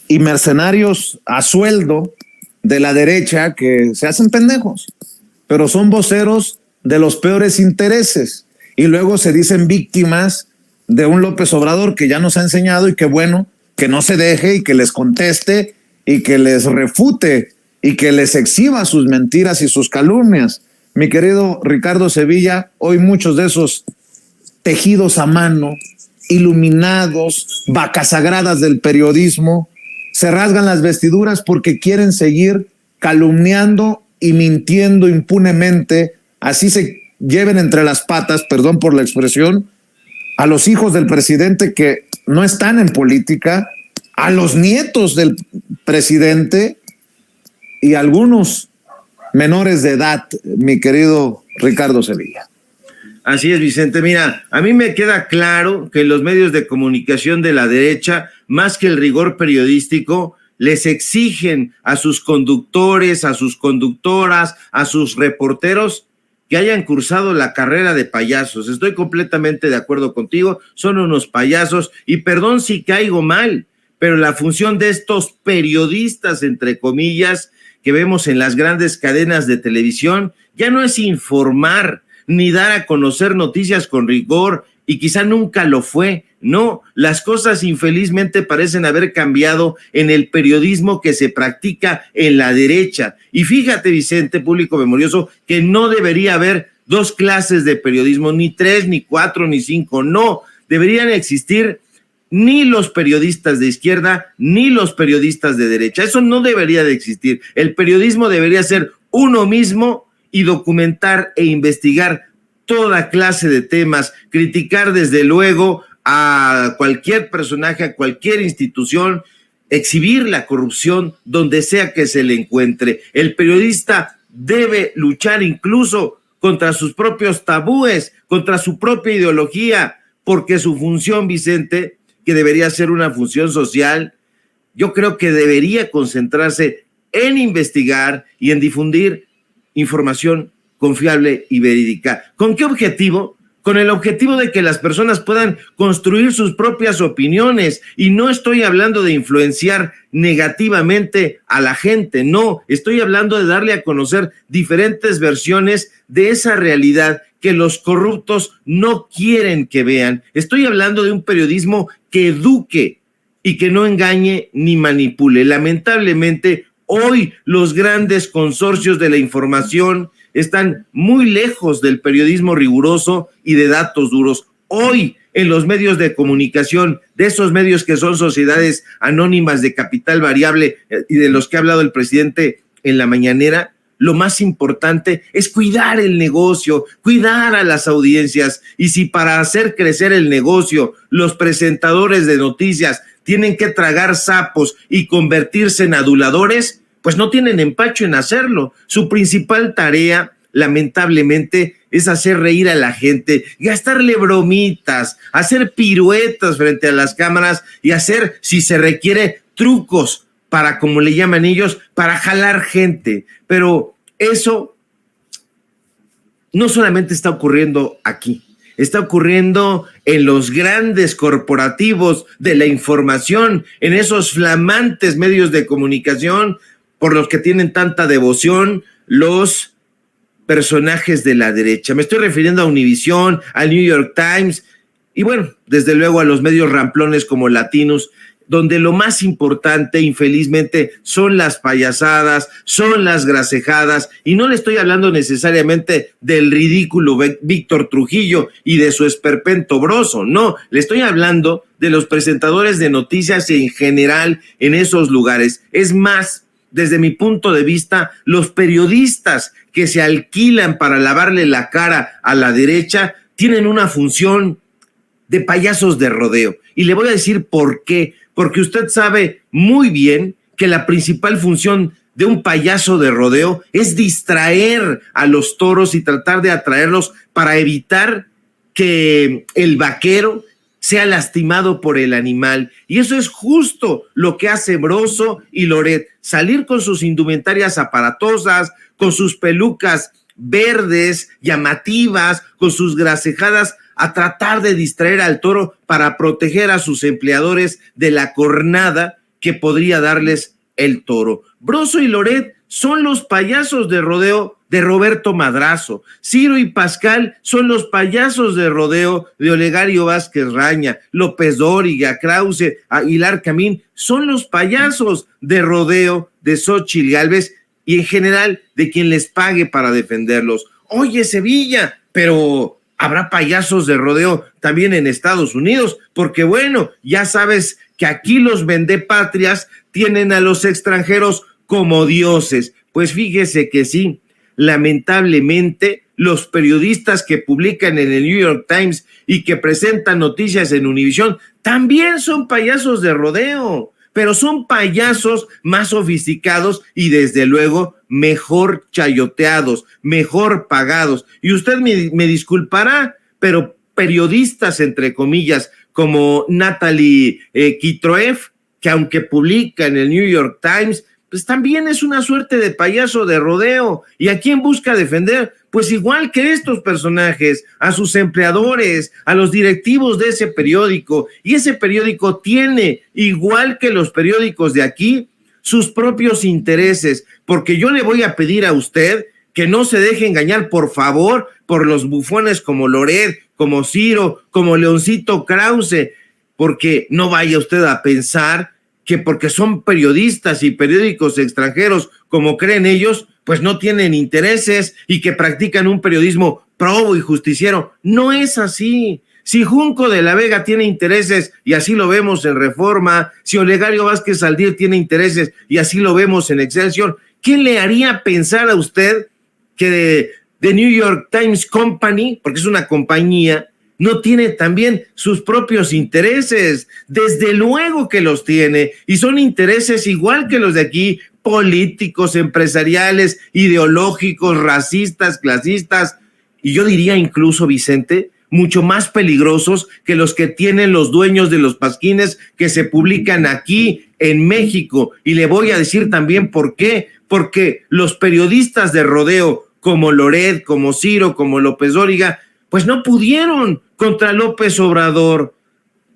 y mercenarios a sueldo de la derecha que se hacen pendejos, pero son voceros de los peores intereses y luego se dicen víctimas de un López Obrador que ya nos ha enseñado, y que bueno, que no se deje y que les conteste y que les refute y que les exhiba sus mentiras y sus calumnias. Mi querido Ricardo Sevilla, hoy muchos de esos tejidos a mano, iluminados, vacas sagradas del periodismo, se rasgan las vestiduras porque quieren seguir calumniando y mintiendo impunemente, así se lleven entre las patas, perdón por la expresión, a los hijos del presidente que no están en política, a los nietos del presidente y a algunos menores de edad, mi querido Ricardo Sevilla. Así es, Vicente. Mira, a mí me queda claro que los medios de comunicación de la derecha, más que el rigor periodístico, les exigen a sus conductores, a sus conductoras, a sus reporteros que hayan cursado la carrera de payasos. Estoy completamente de acuerdo contigo, son unos payasos y perdón si caigo mal, pero la función de estos periodistas, entre comillas, que vemos en las grandes cadenas de televisión, ya no es informar ni dar a conocer noticias con rigor, y quizá nunca lo fue. No, las cosas infelizmente parecen haber cambiado en el periodismo que se practica en la derecha. Y fíjate, Vicente, público memorioso, que no debería haber dos clases de periodismo, ni tres, ni cuatro, ni cinco, no. Deberían existir ni los periodistas de izquierda, ni los periodistas de derecha. Eso no debería de existir. El periodismo debería ser uno mismo y documentar e investigar toda clase de temas, criticar desde luego a cualquier personaje, a cualquier institución, exhibir la corrupción donde sea que se le encuentre. El periodista debe luchar incluso contra sus propios tabúes, contra su propia ideología, porque su función, Vicente, que debería ser una función social, yo creo que debería concentrarse en investigar y en difundir información confiable y verídica. ¿Con qué objetivo? Con el objetivo de que las personas puedan construir sus propias opiniones, y no estoy hablando de influenciar negativamente a la gente, no, estoy hablando de darle a conocer diferentes versiones de esa realidad que los corruptos no quieren que vean. Estoy hablando de un periodismo que eduque y que no engañe ni manipule. Lamentablemente, hoy los grandes consorcios de la información están muy lejos del periodismo riguroso y de datos duros. Hoy, en los medios de comunicación, de esos medios que son sociedades anónimas de capital variable y de los que ha hablado el presidente en la mañanera, lo más importante es cuidar el negocio, cuidar a las audiencias. Y si para hacer crecer el negocio los presentadores de noticias tienen que tragar sapos y convertirse en aduladores, pues no tienen empacho en hacerlo. Su principal tarea, lamentablemente, es hacer reír a la gente, gastarle bromitas, hacer piruetas frente a las cámaras y hacer, si se requiere, trucos para, como le llaman ellos, para jalar gente. Pero eso no solamente está ocurriendo aquí, está ocurriendo en los grandes corporativos de la información, en esos flamantes medios de comunicación por los que tienen tanta devoción los personajes de la derecha. Me estoy refiriendo a Univisión, al New York Times y bueno, desde luego a los medios ramplones como Latinos, donde lo más importante, infelizmente, son las payasadas, son las gracejadas, y no le estoy hablando necesariamente del ridículo Víctor Trujillo y de su esperpento broso, no, le estoy hablando de los presentadores de noticias en general en esos lugares. Es más, desde mi punto de vista, los periodistas que se alquilan para lavarle la cara a la derecha tienen una función de payasos de rodeo. Y le voy a decir por qué. Porque usted sabe muy bien que la principal función de un payaso de rodeo es distraer a los toros y tratar de atraerlos para evitar que el vaquero sea lastimado por el animal. Y eso es justo lo que hace Broso y Loret, salir con sus indumentarias aparatosas, con sus pelucas verdes, llamativas, con sus gracejadas, a tratar de distraer al toro para proteger a sus empleadores de la cornada que podría darles el toro. Broso y Loret son los payasos de rodeo de Roberto Madrazo. Ciro y Pascal son los payasos de rodeo de Olegario Vázquez Raña. López Dóriga, Krause, Aguilar Camín son los payasos de rodeo de Xóchitl Gálvez y en general de quien les pague para defenderlos. Oye, Sevilla, pero habrá payasos de rodeo también en Estados Unidos, porque bueno, ya sabes que aquí los vendepatrias tienen a los extranjeros como dioses. Pues fíjese que sí, lamentablemente los periodistas que publican en el New York Times y que presentan noticias en Univisión también son payasos de rodeo, pero son payasos más sofisticados y desde luego mejor chayoteados, mejor pagados. Y usted me disculpará, pero periodistas, entre comillas, como Natalie Kitroev, que aunque publica en el New York Times, pues también es una suerte de payaso de rodeo. ¿Y a quién busca defender? Pues igual que estos personajes, a sus empleadores, a los directivos de ese periódico. Y ese periódico tiene, igual que los periódicos de aquí, sus propios intereses. Porque yo le voy a pedir a usted que no se deje engañar, por favor, por los bufones como Loret, como Ciro, como Leoncito Krause, porque no vaya usted a pensar que porque son periodistas y periódicos extranjeros, como creen ellos, pues no tienen intereses y que practican un periodismo probo y justiciero. No es así. Si Junco de la Vega tiene intereses, y así lo vemos en Reforma, si Olegario Vázquez Aldir tiene intereses, y así lo vemos en Excelsior, ¿qué le haría pensar a usted que The New York Times Company, porque es una compañía, no tiene también sus propios intereses? Desde luego que los tiene, y son intereses igual que los de aquí, políticos, empresariales, ideológicos, racistas, clasistas, y yo diría incluso, Vicente, mucho más peligrosos que los que tienen los dueños de los pasquines que se publican aquí en México. Y le voy a decir también por qué, porque los periodistas de rodeo como Loret, como Ciro, como López Dóriga, pues no pudieron contra López Obrador.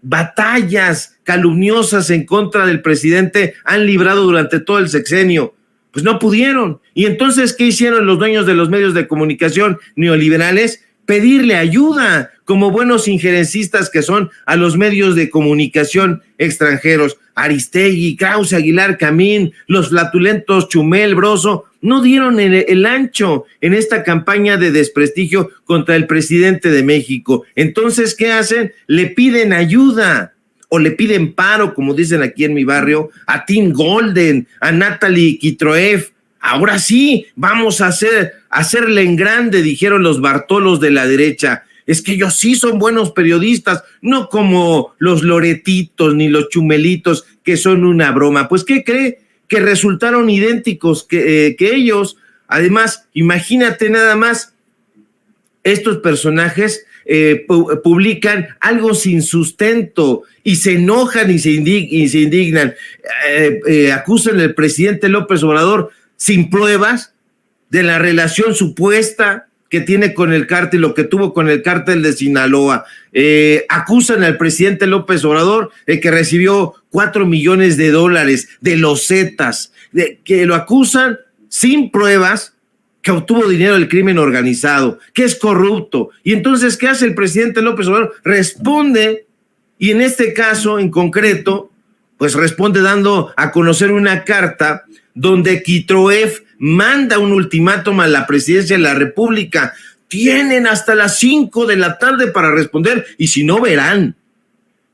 Batallas calumniosas en contra del presidente han librado durante todo el sexenio. Pues no pudieron. Y entonces, ¿qué hicieron los dueños de los medios de comunicación neoliberales? Pedirle ayuda, como buenos injerencistas que son, a los medios de comunicación extranjeros. Aristegui, Krause, Aguilar Camín, los flatulentos Chumel, Broso, no dieron el ancho en esta campaña de desprestigio contra el presidente de México. Entonces, ¿qué hacen? Le piden ayuda o le piden paro, como dicen aquí en mi barrio, a Tim Golden, a Natalie Kitroev. Ahora sí, vamos a hacerle en grande, dijeron los Bartolos de la derecha. Es que ellos sí son buenos periodistas, no como los Loretitos ni los Chumelitos, que son una broma. Pues, ¿qué cree? Que resultaron idénticos que ellos. Además, imagínate nada más, estos personajes publican algo sin sustento y se enojan y se indignan. Acusan al presidente López Obrador sin pruebas de la relación supuesta que tiene con el cártel, lo que tuvo con el cártel de Sinaloa. Acusan al presidente López Obrador que recibió $4 millones de los Zetas, que lo acusan sin pruebas, que obtuvo dinero del crimen organizado, que es corrupto. Y entonces, ¿qué hace el presidente López Obrador? Responde, y en este caso en concreto, pues responde dando a conocer una carta donde Kitroev manda un ultimátum a la presidencia de la República. Tienen hasta las 5 de la tarde para responder, y si no, verán.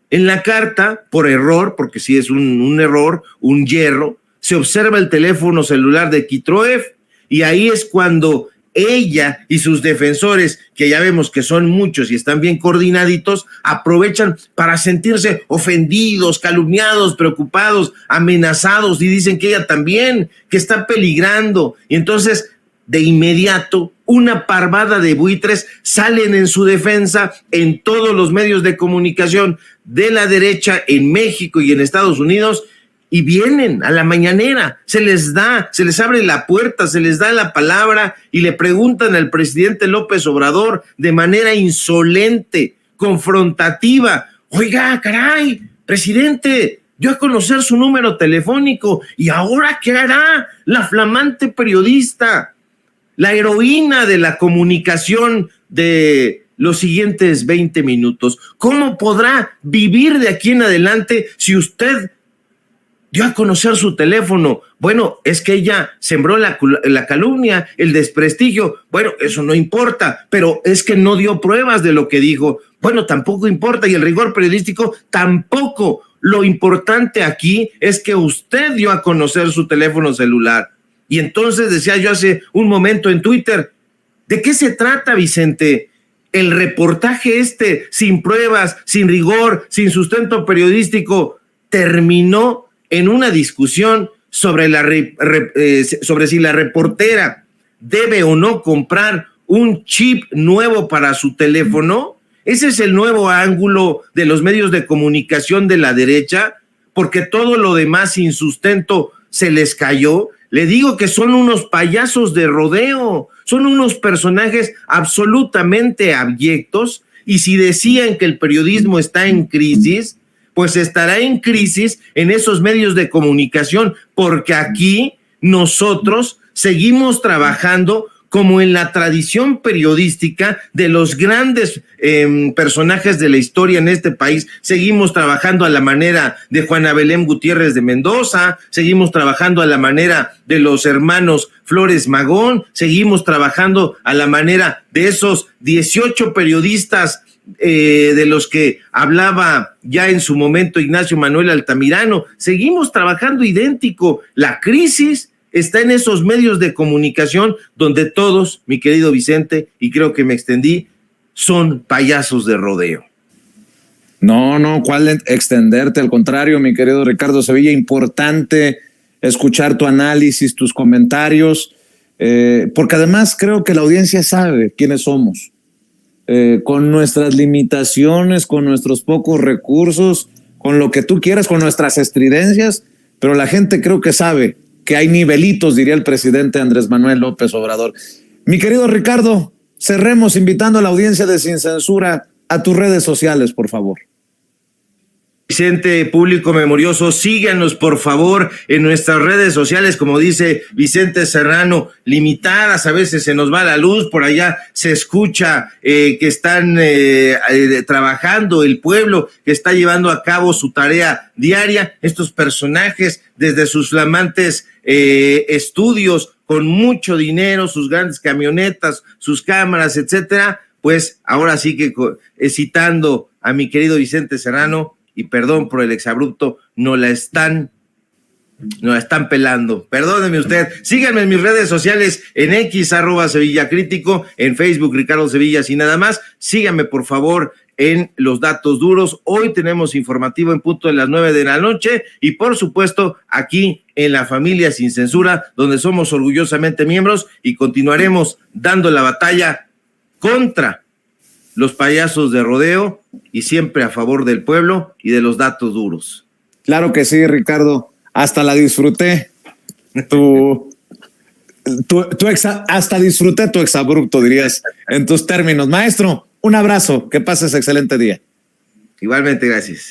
En la carta, por error, porque sí es un error, un yerro, se observa el teléfono celular de Kitroev, y ahí es cuando ella y sus defensores, que ya vemos que son muchos y están bien coordinaditos, aprovechan para sentirse ofendidos, calumniados, preocupados, amenazados, y dicen que ella también, que está peligrando. Y entonces, de inmediato, una parvada de buitres salen en su defensa en todos los medios de comunicación de la derecha en México y en Estados Unidos, y vienen a la mañanera, se les abre la puerta, se les da la palabra y le preguntan al presidente López Obrador de manera insolente, confrontativa: oiga, caray, presidente, dio a conocer su número telefónico. ¿Y ahora qué hará la flamante periodista, la heroína de la comunicación de los siguientes 20 minutos? ¿Cómo podrá vivir de aquí en adelante si usted dio a conocer su teléfono? Bueno, es que ella sembró la calumnia, el desprestigio. Bueno, eso no importa, pero es que no dio pruebas de lo que dijo. Bueno, tampoco importa, y el rigor periodístico tampoco. Lo importante aquí es que usted dio a conocer su teléfono celular. Y entonces decía yo hace un momento en Twitter, ¿de qué se trata, Vicente? El reportaje sin pruebas, sin rigor, sin sustento periodístico, terminó en una discusión sobre si la reportera debe o no comprar un chip nuevo para su teléfono. Ese es el nuevo ángulo de los medios de comunicación de la derecha, porque todo lo demás sin sustento se les cayó. Le digo que son unos payasos de rodeo, son unos personajes absolutamente abyectos, y si decían que el periodismo está en crisis, pues estará en crisis en esos medios de comunicación, porque aquí nosotros seguimos trabajando como en la tradición periodística de los grandes personajes de la historia en este país. Seguimos trabajando a la manera de Juana Belén Gutiérrez de Mendoza, seguimos trabajando a la manera de los hermanos Flores Magón, seguimos trabajando a la manera de esos 18 periodistas de los que hablaba ya en su momento Ignacio Manuel Altamirano. Seguimos trabajando idéntico. La crisis está en esos medios de comunicación donde todos, mi querido Vicente, y creo que me extendí, son payasos de rodeo. No, ¿cuál extenderte? Al contrario, mi querido Ricardo Sevilla, importante escuchar tu análisis, tus comentarios, porque además creo que la audiencia sabe quiénes somos. Con nuestras limitaciones, con nuestros pocos recursos, con lo que tú quieras, con nuestras estridencias, pero la gente creo que sabe que hay nivelitos, diría el presidente Andrés Manuel López Obrador. Mi querido Ricardo, cerremos invitando a la audiencia de Sin Censura a tus redes sociales, por favor. Vicente, público memorioso, síganos por favor en nuestras redes sociales, como dice Vicente Serrano, limitadas, a veces se nos va la luz, por allá se escucha que están trabajando el pueblo, que está llevando a cabo su tarea diaria. Estos personajes, desde sus flamantes estudios, con mucho dinero, sus grandes camionetas, sus cámaras, etcétera, pues ahora sí que citando a mi querido Vicente Serrano, y perdón por el exabrupto, no la están pelando. Perdóneme usted. Síganme en mis redes sociales, en X, @SevillaCrítico, en Facebook, Ricardo Sevilla, y nada más. Síganme, por favor, en Los Datos Duros. Hoy tenemos informativo en punto de las 9 de la noche, y por supuesto, aquí en La Familia Sin Censura, donde somos orgullosamente miembros, y continuaremos dando la batalla contra los payasos de rodeo y siempre a favor del pueblo y de los datos duros. Claro que sí, Ricardo. Hasta la disfruté. Hasta disfruté tu exabrupto, dirías, en tus términos. Maestro, un abrazo. Que pases excelente día. Igualmente, gracias.